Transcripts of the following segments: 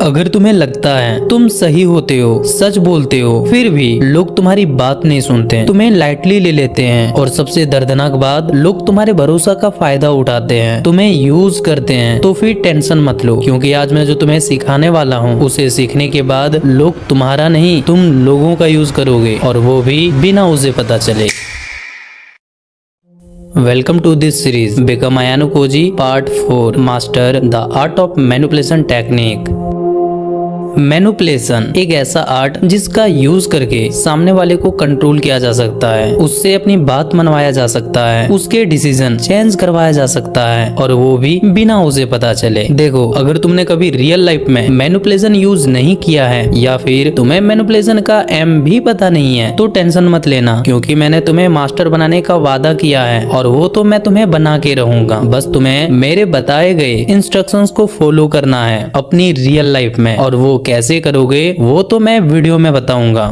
अगर तुम्हें लगता है तुम सही होते हो, सच बोलते हो, फिर भी लोग तुम्हारी बात नहीं सुनते, तुम्हें लाइटली ले लेते हैं और सबसे दर्दनाक बात, लोग तुम्हारे भरोसा का फायदा उठाते हैं, तुम्हें यूज करते हैं, तो फिर टेंशन मत लो, क्योंकि आज मैं जो तुम्हें सिखाने वाला हूँ उसे सीखने के बाद लोग तुम्हारा नहीं तुम लोगों का यूज करोगे, और वो भी बिना उसे पता चले। Welcome to this series Become Ayano Koji Part 4 Master the Art of Manipulation Technique। Manipulation एक ऐसा आर्ट जिसका यूज करके सामने वाले को कंट्रोल किया जा सकता है, उससे अपनी बात मनवाया जा सकता है, उसके डिसीजन चेंज करवाया जा सकता है, और वो भी बिना उसे पता चले। देखो, अगर तुमने कभी रियल लाइफ में मैनिपुलेशन यूज नहीं किया है या फिर तुम्हें मैनिपुलेशन का एम भी पता नहीं है, तो टेंशन मत लेना, क्योंकि मैंने तुम्हें मास्टर बनाने का वादा किया है और वो तो मैं तुम्हें बना के रहूंगा। बस तुम्हें मेरे बताए गए इंस्ट्रक्शंस को फॉलो करना है अपनी रियल लाइफ में, और वो कैसे करोगे वो तो मैं वीडियो में बताऊंगा।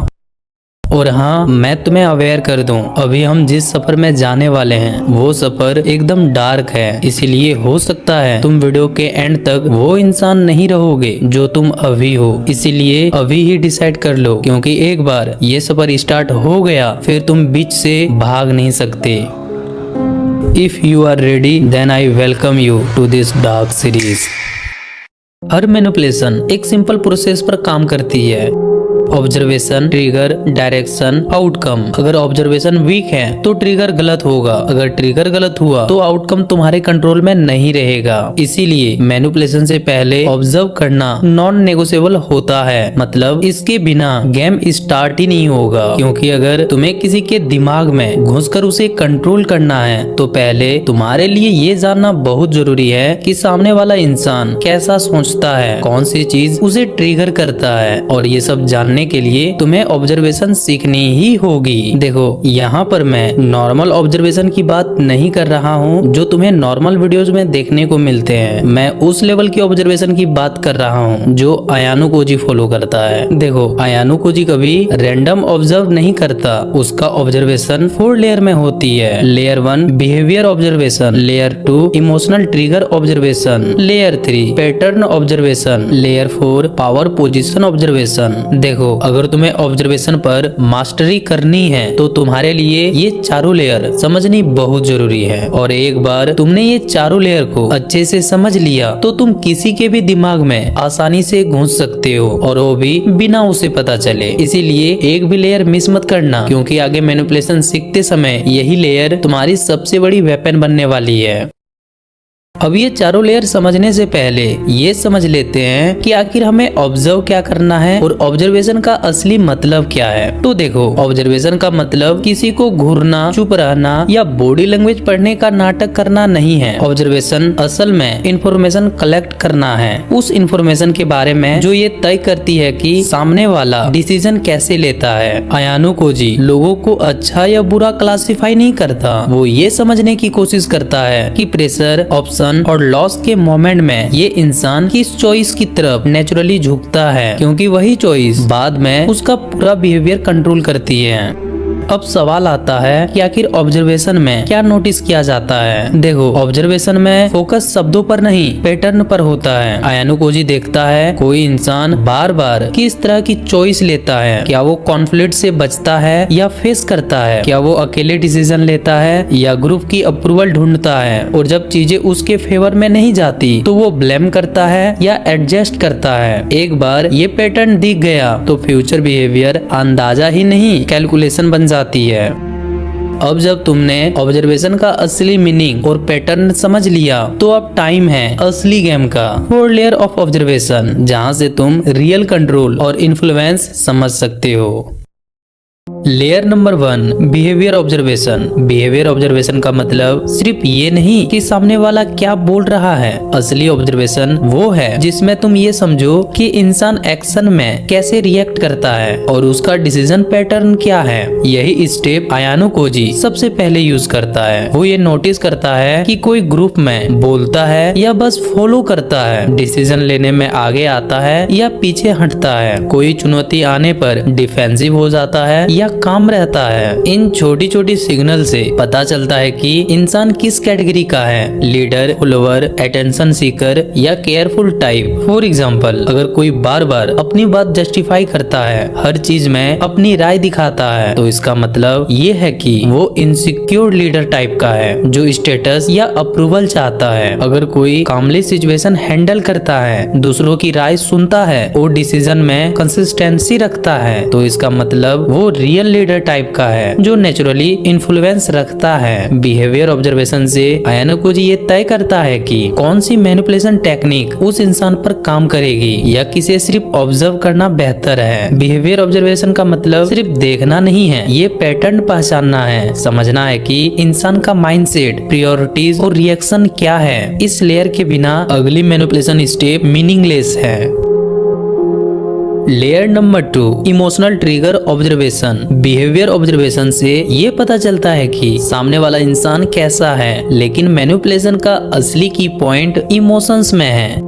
और हाँ, मैं तुम्हें अवेयर कर दूं, अभी हम जिस सफर में जाने वाले हैं वो सफर एकदम डार्क है, इसीलिए हो सकता है तुम वीडियो के एंड तक वो इंसान नहीं रहोगे जो तुम अभी हो। इसीलिए अभी ही डिसाइड कर लो, क्योंकि एक बार ये सफर स्टार्ट हो गया फिर तुम बीच से भाग नहीं सकते। If you are ready then I welcome you to this dark series. हर मैनिपुलेशन एक सिंपल प्रोसेस पर काम करती है: ऑब्जर्वेशन, ट्रिगर, डायरेक्शन, आउटकम। अगर ऑब्जर्वेशन वीक है तो ट्रिगर गलत होगा, अगर ट्रिगर गलत हुआ तो आउटकम तुम्हारे कंट्रोल में नहीं रहेगा। इसीलिए मैनिपुलेशन से पहले ऑब्जर्व करना नॉन नेगोशिएबल होता है, मतलब इसके बिना गेम स्टार्ट ही नहीं होगा। क्योंकि अगर तुम्हें किसी के दिमाग में घुसकर उसे कंट्रोल करना है तो पहले तुम्हारे लिए ये जानना बहुत जरूरी है कि सामने वाला इंसान कैसा सोचता है, कौन सी चीज उसे ट्रिगर करता है, और ये सब जानने के लिए तुम्हें ऑब्जर्वेशन सीखनी ही होगी। देखो, यहाँ पर मैं नॉर्मल ऑब्जर्वेशन की बात नहीं कर रहा हूँ जो तुम्हें नॉर्मल वीडियोस में देखने को मिलते हैं, मैं उस लेवल की ऑब्जर्वेशन की बात कर रहा हूँ जो आयानो कोजी फॉलो करता है। देखो, आयानो कोजी कभी रैंडम ऑब्जर्व नहीं करता, उसका ऑब्जर्वेशन 4 लेयर में होती है। Layer 1 behaviour observation, layer 2 emotional trigger observation, layer 3 pattern observation, layer 4 power position observation. देखो, अगर तुम्हें ऑब्जर्वेशन पर मास्टरी करनी है तो तुम्हारे लिए ये चारों लेयर समझनी बहुत जरूरी है, और एक बार तुमने ये चारों लेयर को अच्छे से समझ लिया तो तुम किसी के भी दिमाग में आसानी से घुस सकते हो, और वो भी बिना उसे पता चले। इसीलिए एक भी लेयर मिस मत करना, क्योंकि आगे मैनिपुलेशन सीखते समय यही लेयर तुम्हारी सबसे बड़ी वेपन बनने वाली है। अब ये चारों लेयर समझने से पहले ये समझ लेते हैं कि आखिर हमें ऑब्जर्व क्या करना है और ऑब्जर्वेशन का असली मतलब क्या है। तो देखो, ऑब्जर्वेशन का मतलब किसी को घूरना, चुप रहना या बॉडी लैंग्वेज पढ़ने का नाटक करना नहीं है। ऑब्जर्वेशन असल में इंफॉर्मेशन कलेक्ट करना है, उस इंफॉर्मेशन के बारे में जो ये तय करती है कि सामने वाला डिसीजन कैसे लेता है। आयानो कोजी लोगों को अच्छा या बुरा क्लासिफाई नहीं करता, वो ये समझने की कोशिश करता है कि प्रेशर, ऑप्शन और लॉस के मोमेंट में ये इंसान किस चॉइस की तरफ नेचुरली झुकता है, क्योंकि वही चॉइस बाद में उसका पूरा बिहेवियर कंट्रोल करती है। अब सवाल आता है कि आखिर ऑब्जर्वेशन में क्या नोटिस किया जाता है। देखो, ऑब्जर्वेशन में फोकस शब्दों पर नहीं पैटर्न पर होता है। आयानो कोजी देखता है कोई इंसान बार बार किस तरह की चॉइस लेता है, क्या वो कॉन्फ्लिक्ट से बचता है या फेस करता है, क्या वो अकेले डिसीजन लेता है या ग्रुप की अप्रूवल ढूंढता है, और जब चीजें उसके फेवर में नहीं जाती तो वो ब्लेम करता है या एडजस्ट करता है। एक बार ये पैटर्न दिख गया तो फ्यूचर बिहेवियर अंदाजा ही नहीं कैलकुलेशन बन जाती है। अब जब तुमने ऑब्जर्वेशन का असली मीनिंग और पैटर्न समझ लिया तो अब टाइम है असली गेम का। 4 लेयर ऑफ ऑब्जर्वेशन, जहां से तुम रियल कंट्रोल और इन्फ्लुएंस समझ सकते हो। Layer number 1 behaviour observation. Behaviour observation का मतलब सिर्फ ये नहीं कि सामने वाला क्या बोल रहा है, असली ऑब्जर्वेशन वो है जिसमें तुम ये समझो कि इंसान एक्शन में कैसे रिएक्ट करता है और उसका डिसीजन पैटर्न क्या है। यही स्टेप आयानो कोजी सबसे पहले यूज करता है। वो ये नोटिस करता है कि कोई ग्रुप में बोलता है या बस फॉलो करता है, डिसीजन लेने में आगे आता है या पीछे हटता है, कोई चुनौती आने पर डिफेंसिव हो जाता है या काम रहता है। इन छोटी छोटी सिग्नल से पता चलता है कि इंसान किस कैटेगरी का है, लीडर, फॉलोवर, अटेंशन सीकर या केयरफुल टाइप। फॉर एग्जाम्पल, अगर कोई बार बार अपनी बात जस्टिफाई करता है, हर चीज में अपनी राय दिखाता है, तो इसका मतलब ये है कि वो इनसिक्योर लीडर टाइप का है जो स्टेटस या अप्रूवल चाहता है। अगर कोई कामली सिचुएशन हैंडल करता है, दूसरों की राय सुनता है और डिसीजन में कंसिस्टेंसी रखता है, तो इसका मतलब वो रियल लीडर टाइप का है जो नेचुरली इन्फ्लुएंस रखता है। बिहेवियर ऑब्जर्वेशन से आयानुकोजी ये तय करता है कि कौन सी मैनिपुलेशन टेक्निक उस इंसान पर काम करेगी या किसे सिर्फ ऑब्जर्व करना बेहतर है। बिहेवियर ऑब्जर्वेशन का मतलब सिर्फ देखना नहीं है, ये पैटर्न पहचानना है, समझना है कि इंसान का माइंडसेट, प्रायोरिटीज और रिएक्शन क्या है। इस लेयर के बिना अगली मैनिपुलेशन स्टेप मीनिंगलेस है। Layer number 2, emotional trigger observation. Behaviour observation से ये पता चलता है कि सामने वाला इंसान कैसा है, लेकिन मैनिपुलेशन का असली की पॉइंट इमोशंस में है।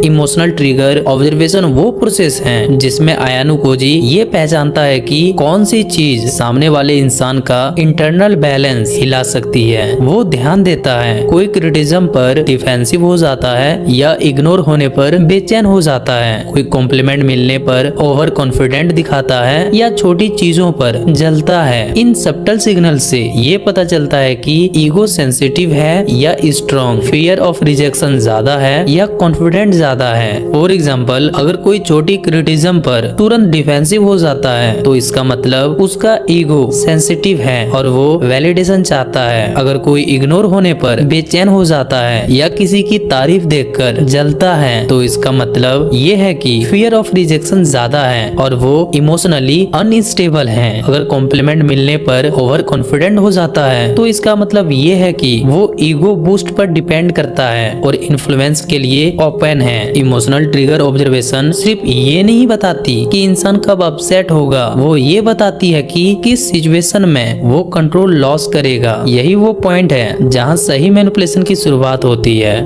इमोशनल ट्रिगर ऑब्जर्वेशन वो प्रोसेस है जिसमें आयानुकोजी ये पहचानता है कि कौन सी चीज सामने वाले इंसान का इंटरनल बैलेंस हिला सकती है। वो ध्यान देता है, कोई क्रिटिसिज्म पर डिफेंसिव हो जाता है या इग्नोर होने पर बेचैन हो जाता है, कोई कॉम्प्लीमेंट मिलने पर ओवर कॉन्फिडेंट दिखाता है या छोटी चीजों पर जलता है। इन सब्टल सिग्नल से ये पता चलता है कि ईगो सेंसिटिव है या स्ट्रॉन्ग, फियर ऑफ रिजेक्शन ज्यादा है या कॉन्फिडेंट ज्यादा है। फॉर एग्जाम्पल, अगर कोई छोटी क्रिटिसिज्म पर तुरंत डिफेंसिव हो जाता है, तो इसका मतलब उसका ईगो सेंसिटिव है और वो वैलिडेशन चाहता है। अगर कोई इग्नोर होने पर बेचैन हो जाता है या किसी की तारीफ देखकर जलता है, तो इसका मतलब ये है कि फियर ऑफ रिजेक्शन ज्यादा है और वो इमोशनली अनस्टेबल है। अगर कॉम्प्लीमेंट मिलने पर ओवर कॉन्फिडेंट हो जाता है, तो इसका मतलब ये है कि वो ईगो बूस्ट पर डिपेंड करता है और इन्फ्लुएंस के लिए ओपन है। इमोशनल ट्रिगर ऑब्जर्वेशन सिर्फ ये नहीं बताती कि इंसान कब अपसेट होगा, वो ये बताती है कि किस सिचुएशन में वो कंट्रोल लॉस करेगा। यही वो पॉइंट है जहां सही मैनिपुलेशन की शुरुआत होती है।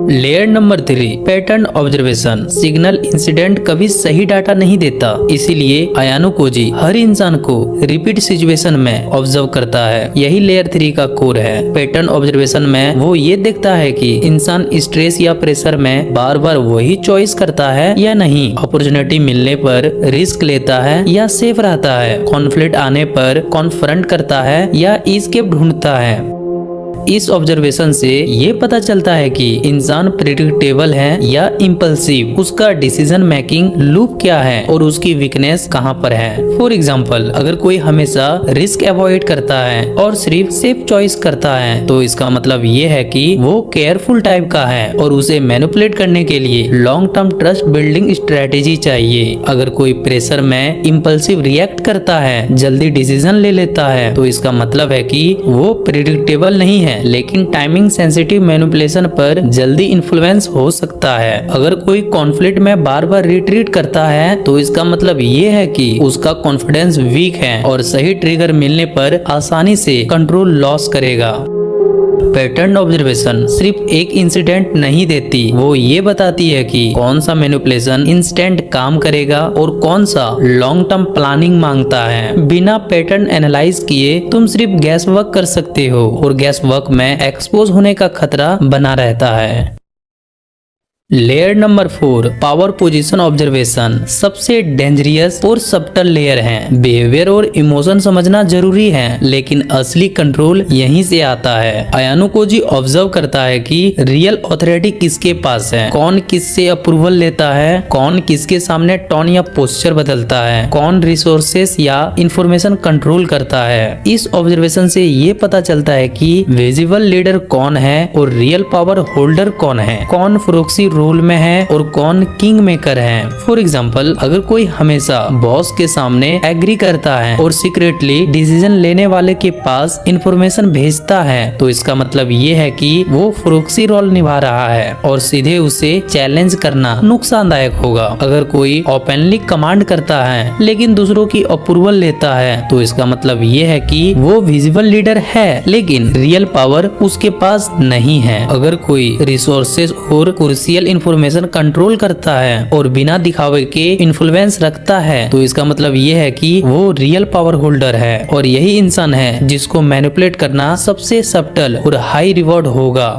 Layer number 3, pattern observation. Signal incident कभी सही डाटा नहीं देता, इसीलिए आयानुकोजी हर इंसान को रिपीट सिचुएशन में ऑब्जर्व करता है। यही लेयर 3 का कोर है। पैटर्न ऑब्जर्वेशन में वो ये देखता है कि इंसान स्ट्रेस या प्रेशर में बार बार वही चॉइस करता है या नहीं, अपॉर्चुनिटी मिलने पर रिस्क लेता है या सेफ रहता है, कॉन्फ्लिक्ट आने पर कॉन्फ्रंट करता है या एस्केप ढूंढता है। इस ऑब्जर्वेशन से ये पता चलता है कि इंसान प्रेडिक्टेबल है या इम्पल्सिव, उसका डिसीजन मेकिंग लूप क्या है और उसकी वीकनेस कहाँ पर है। फॉर एग्जाम्पल, अगर कोई हमेशा रिस्क अवॉइड करता है और सिर्फ सेफ चॉइस करता है, तो इसका मतलब ये है कि वो केयरफुल टाइप का है और उसे मैनिपुलेट करने के लिए long term trust building strategy चाहिए। अगर कोई प्रेशर में इम्पल्सिव रिएक्ट करता है, जल्दी डिसीजन ले लेता है, तो इसका मतलब है कि वो प्रेडिक्टेबल नहीं है, लेकिन टाइमिंग सेंसिटिव मैनिपुलेशन पर जल्दी इन्फ्लुएंस हो सकता है। अगर कोई कॉन्फ्लिक्ट में बार बार रिट्रीट करता है, तो इसका मतलब ये है कि उसका कॉन्फिडेंस वीक है और सही ट्रिगर मिलने पर आसानी से कंट्रोल लॉस करेगा। पैटर्न ऑब्जर्वेशन सिर्फ एक इंसिडेंट नहीं देती, वो ये बताती है कि कौन सा मैनिपुलेशन इंस्टेंट काम करेगा और कौन सा लॉन्ग टर्म प्लानिंग मांगता है। बिना पैटर्न एनालाइज किए तुम सिर्फ गैस वर्क कर सकते हो और गैस वर्क में एक्सपोज होने का खतरा बना रहता है। Layer number 4, power position observation. सबसे डेंजरियस और सबटल लेयर है। बिहेवियर और इमोशन समझना जरूरी है, लेकिन असली कंट्रोल यहीं से आता है। आयानुकोजी ऑब्जर्व करता है कि रियल ऑथोरिटी किसके पास है, कौन किससे अप्रूवल लेता है, कौन किसके सामने टोन या पोस्चर बदलता है, कौन रिसोर्सेस या इंफॉर्मेशन कंट्रोल करता है। इस ऑब्जर्वेशन से ये पता चलता है कि विजिबल लीडर कौन है और रियल पावर होल्डर कौन है, कौन प्रोक्सी रोल में है और कौन किंग मेकर है। फॉर एग्जाम्पल, अगर कोई हमेशा बॉस के सामने एग्री करता है और सीक्रेटली डिसीजन लेने वाले के पास इंफॉर्मेशन भेजता है, तो इसका मतलब ये है कि वो प्रोक्सी रोल निभा रहा है और सीधे उसे चैलेंज करना नुकसानदायक होगा। अगर कोई ओपनली कमांड करता है लेकिन दूसरों की अप्रूवल लेता है, तो इसका मतलब ये है कि वो विजिबल लीडर है लेकिन रियल पावर उसके पास नहीं है। अगर कोई रिसोर्सेज और क्रूशियल इंफॉर्मेशन कंट्रोल करता है और बिना दिखावे के इन्फ्लुएंस रखता है, तो इसका मतलब ये है कि वो रियल पावर होल्डर है और यही इंसान है जिसको मैनिपुलेट करना सबसे सब्टल और हाई रिवॉर्ड होगा।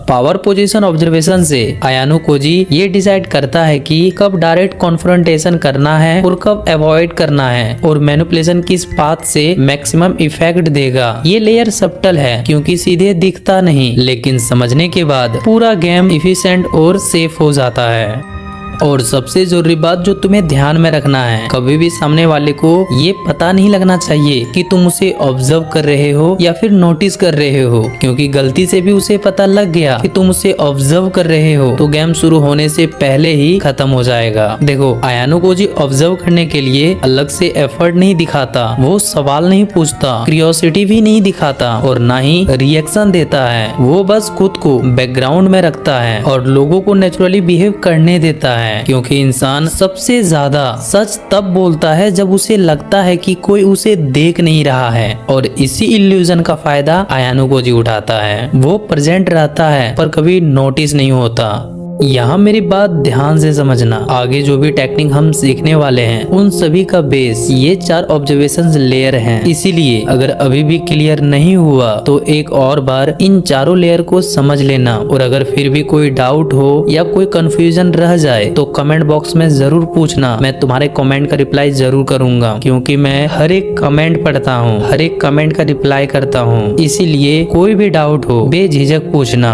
पावर पोजीशन ऑब्जर्वेशन से अयानु कोजी ये डिसाइड करता है कि कब डायरेक्ट कॉन्फ्रंटेशन करना है और कब अवॉइड करना है और मैनिपुलेशन किस पाथ से मैक्सिमम इफेक्ट देगा। ये लेयर सब्टल है क्योंकि सीधे दिखता नहीं, लेकिन समझने के बाद पूरा गेम इफिशिएंट और सेफ हो जाता है। और सबसे जरूरी बात जो तुम्हें ध्यान में रखना है, कभी भी सामने वाले को ये पता नहीं लगना चाहिए कि तुम उसे ऑब्जर्व कर रहे हो या फिर नोटिस कर रहे हो, क्योंकि गलती से भी उसे पता लग गया कि तुम उसे ऑब्जर्व कर रहे हो तो गेम शुरू होने से पहले ही खत्म हो जाएगा। देखो, अयानु कोजी ऑब्जर्व करने के लिए अलग से एफर्ट नहीं दिखाता, वो सवाल नहीं पूछता, क्यूरियोसिटी भी नहीं दिखाता और ना ही रिएक्शन देता है। वो बस खुद को बैकग्राउंड में रखता है और लोगों को नेचुरली बिहेव करने देता है, क्योंकि इंसान सबसे ज्यादा सच तब बोलता है जब उसे लगता है कि कोई उसे देख नहीं रहा है, और इसी इल्यूजन का फायदा अयानु कोजी उठाता है। वो प्रेजेंट रहता है पर कभी नोटिस नहीं होता। यहाँ मेरी बात ध्यान से समझना, आगे जो भी टेक्निक हम सीखने वाले हैं उन सभी का बेस ये 4 ऑब्जर्वेशन लेयर हैं। इसीलिए अगर अभी भी क्लियर नहीं हुआ तो एक और बार इन चारों लेयर को समझ लेना, और अगर फिर भी कोई डाउट हो या कोई कंफ्यूजन रह जाए तो कमेंट बॉक्स में जरूर पूछना। मैं तुम्हारे कमेंट का रिप्लाई जरूर करूंगा, क्योंकि मैं हर एक कमेंट पढ़ता हूँ, हर एक कमेंट का रिप्लाई करता हूँ। इसीलिए कोई भी डाउट हो बेझिझक पूछना।